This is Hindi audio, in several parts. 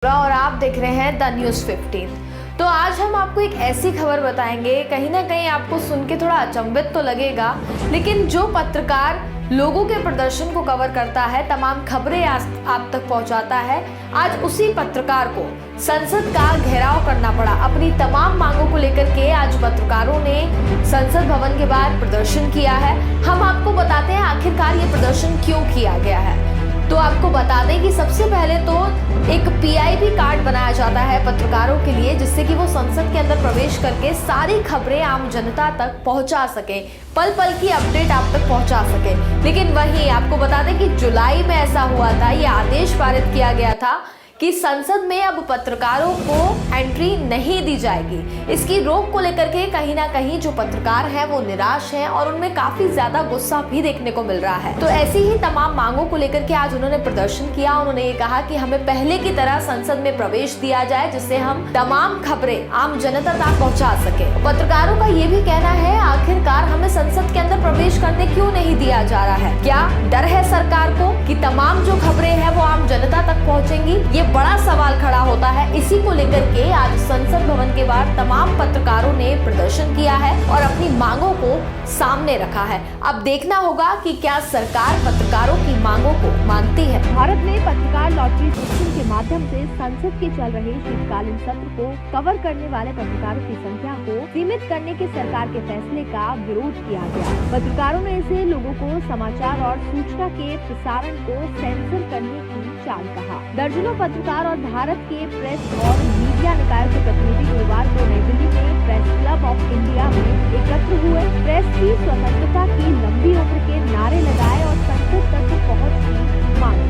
और आप देख रहे हैं द न्यूज़ 15। तो आज हम आपको एक ऐसी खबर बताएंगे, कहीं ना कहीं आपको सुन के थोड़ा अचंभित तो लगेगा, लेकिन जो पत्रकार लोगों के प्रदर्शन को कवर करता है, तमाम खबरें आप तक पहुंचाता है, आज उसी पत्रकार को संसद का घेराव करना पड़ा। अपनी तमाम मांगों को लेकर के आज पत्रकारों ने संसद भवन के बाहर प्रदर्शन किया है। हम आपको बताते हैं आखिरकार ये प्रदर्शन क्यों किया गया है। तो आपको बता दें कि सबसे पहले तो एक पीआईबी कार्ड बनाया जाता है पत्रकारों के लिए, जिससे कि वो संसद के अंदर प्रवेश करके सारी खबरें आम जनता तक पहुंचा सके, पल पल की अपडेट आप तक पहुंचा सके। लेकिन वहीं आपको बता दें कि जुलाई में ऐसा हुआ था, ये आदेश पारित किया गया था कि संसद में अब पत्रकारों को एंट्री नहीं दी जाएगी। इसकी रोक को लेकर के कहीं ना कहीं जो पत्रकार हैं वो निराश हैं और उनमें काफी ज्यादा गुस्सा भी देखने को मिल रहा है। तो ऐसी ही तमाम मांगों को लेकर के आज उन्होंने प्रदर्शन किया। उन्होंने ये कहा कि हमें पहले की तरह संसद में प्रवेश दिया जाए, जिससे हम तमाम खबरें आम जनता तक पहुंचा सके। पत्रकारों का ये भी कहना है, आखिरकार हमें संसद के अंदर प्रवेश करने क्यों नहीं दिया जा रहा है? क्या डर है सरकार को कि तमाम जो खबरें हैं वो आम जनता तक पहुंचेंगी? ये बड़ा सवाल खड़ा होता है। इसी को लेकर के आज संसद भवन के बाहर तमाम पत्रकारों ने प्रदर्शन किया है और अपनी मांगों को सामने रखा है। अब देखना होगा कि क्या सरकार पत्रकारों की मांगों को मानती है। भारत में पत्रकार लॉटरी सिस्टम के माध्यम से संसद के चल रहे शीतकालीन सत्र को कवर करने वाले पत्रकारों की संख्या को सीमित करने के सरकार के फैसले का विरोध किया गया। पत्रकारों ने इसे लोगों को समाचार और सूचना के प्रसारण को सेंसर करने की चाल कहा। दर्जनों पत्रकार और भारत के प्रेस और मीडिया निकायों के प्रतिनिधि गुरुवार को नई दिल्ली में प्रेस क्लब ऑफ इंडिया में एकत्र हुए। प्रेस की स्वतंत्रता की लंबी उम्र के नारे लगाए और संसद तक पहुंच की मांग।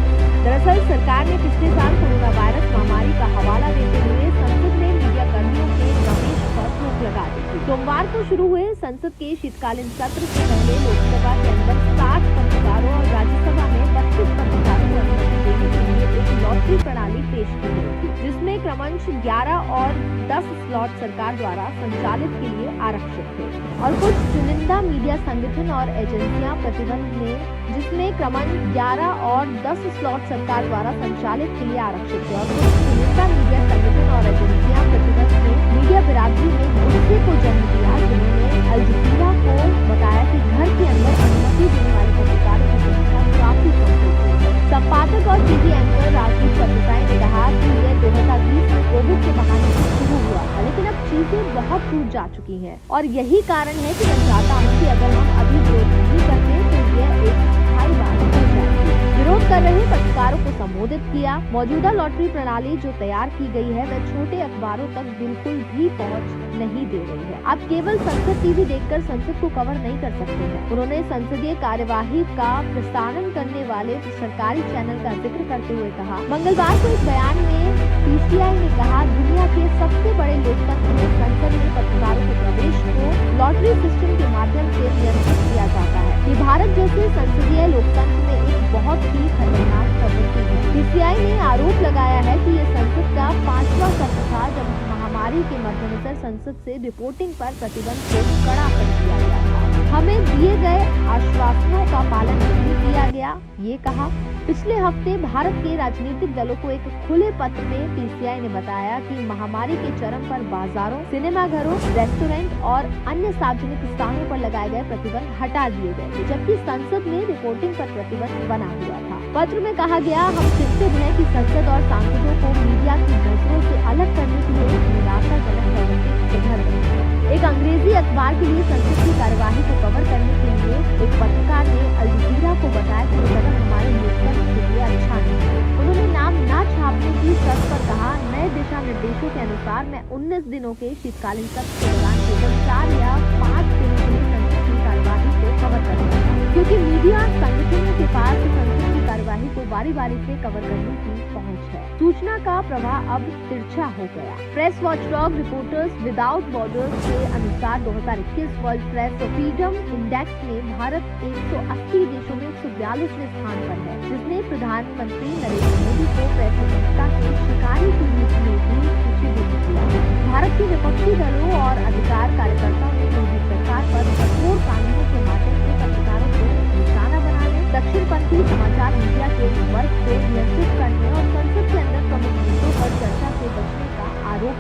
दरअसल सरकार ने पिछले साल कोरोना वायरस महामारी का हवाला देते हुए संसद में मीडिया कर्मियों के प्रवेश पर रोक लगा दी थी। सोमवार को शुरू हुए संसद के शीतकालीन सत्र से पहले लोकसभा के अंदर 60 पत्रकारों और राज्यसभा में 32 पत्रकारों को अनुमति देने के लिए एक लॉटरी प्रणाली पेश की गई थी, जिसमें क्रमश 11 और 10 स्लॉट सरकार द्वारा संचालित के लिए आरक्षित थे और कुछ चुनिंदा मीडिया संगठन और एजेंसियां प्रतिबंध में, जिसमें क्रमश 11 और 10 स्लॉट सरकार द्वारा संचालित के लिए आरक्षित थे और कुछ चुनिंदा मीडिया संगठन और एजेंसियां प्रतिबंध में मीडिया बिरादरी में गुस्से को जन्म दिया, जिन्होंने अल जजीरा को बताया कि घर के अंदर अनुमति देने वाले पत्रकारों की संख्या काफी कम हो गई है। संपादक और टीवी एंकर राजीव सरदेसाई ने कहा कि यह 2020 में कोविड के बहाने से शुरू हुआ था, लेकिन अब चीजें बहुत दूर जा चुकी हैं और यही कारण है कि मैं चाहता हूँ कि अगर हम अभी विरोध नहीं करते तो यह एक स्थायी बात हो जाएगी। विरोध कर रहे पत्रकारों को संबोधित किया। मौजूदा लॉटरी प्रणाली जो तैयार की गई है वह छोटे अखबारों तक बिल्कुल भी पहुंच नहीं दे रही है। आप केवल संसद टीवी देखकर संसद को कवर नहीं कर सकते हैं। उन्होंने संसदीय कार्यवाही का प्रसारण करने वाले सरकारी चैनल का जिक्र करते हुए कहा। मंगलवार को एक बयान में पीसीआई ने कहा, दुनिया के सबसे बड़े लोकतंत्र में संसद में पत्रकारों के प्रवेश को लॉटरी सिस्टम के माध्यम से नियंत्रित किया जाता है। ये भारत जैसे संसदीय लोकतंत्र में एक बहुत ही खतरनाक प्रवृत्ति है। पीसीआई ने आरोप लगाया है कि यह संसद का 5वां सत्र था जब महामारी के मद्देनजर संसद से रिपोर्टिंग पर प्रतिबंध को कड़ा कर दिया गया था। हमें दिए गए आश्वासनों का पालन नहीं किया गया, ये कहा। पिछले हफ्ते भारत के राजनीतिक दलों को एक खुले पत्र में पीसीआई ने बताया कि महामारी के चरम पर बाजारों, सिनेमाघरों, रेस्टोरेंट और अन्य सार्वजनिक स्थानों पर लगाए गए प्रतिबंध हटा दिए गए, जबकि संसद में रिपोर्टिंग पर प्रतिबंध बना हुआ था। पत्र में कहा गया, हम चिंतित हैं कि संसद और सांसदों को मीडिया की नजरों से अलग करने के लिए एक निराशाजनक प्रवृत्ति सुधर रही है। एक अंग्रेजी अखबार के लिए संसद की कार्यवाही को कवर करने के लिए एक पत्रकार ने अल जजीरा को बताया कि ये कदम हमारे लोकतंत्र के लिए अच्छा नहीं है। उन्होंने नाम न छापने की शर्त पर कहा, नए दिशा निर्देशों के अनुसार मैं 19 दिनों के शीतकालीन सत्र के दौरान केवल 4 या 5 दिनों के लिए संसद की कार्यवाही को कवर करूंगा, क्योंकि मीडिया संगठनों के पास संसद की कार्यवाही को बारी बारी से कवर करने की पहुंच है। सूचना का प्रवाह अब तिरछा हो गया। Press watchdog reporters without borders के अनुसार 2021 वर्ल्ड प्रेस फ्रीडम इंडेक्स में भारत 180 देशों में 142वें स्थान पर है, जिसने प्रधानमंत्री नरेंद्र मोदी को प्रेस स्वतंत्रता के शिकारी के रूप में भी सूचीबद्ध किया। भारत के विपक्षी दलों और अधिकार कार्यकर्ताओं ने मोदी सरकार पर कठोर कानूनों के माध्यम से पत्रकारों को निशाना बनाने, दक्षिणपंथी समाचार मीडिया के वर्ग को नियंत्रित करने और संसद के अंदर प्रमुख मुद्दों पर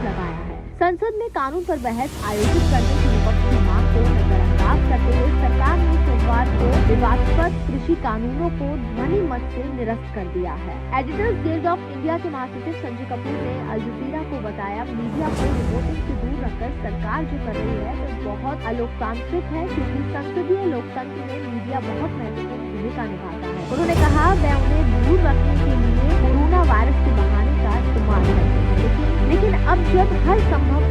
आरोप लगाया है। संसद में कानून पर बहस आयोजित करने की विपक्ष की मांग को नजरअंदाज करते हुए सरकार ने सोमवार को विवादास्पद कृषि कानूनों को ध्वनि मत से निरस्त कर दिया है। एडिटर्स गिल्ड ऑफ इंडिया के महासचिव संजय कपूर ने अल जजीरा को बताया, मीडिया को रिपोर्टिंग से दूर रखकर सरकार जो कर रही है वो बहुत अलोकतांत्रिक है, क्योंकि संसदीय लोकतंत्र में मीडिया बहुत महत्वपूर्ण भूमिका निभाता है। उन्होंने कहा, वह उन्हें दूर रखने के लिए कोरोना वायरस के बहाने का इस्तेमाल करते हैं, लेकिन अब जब हर संभव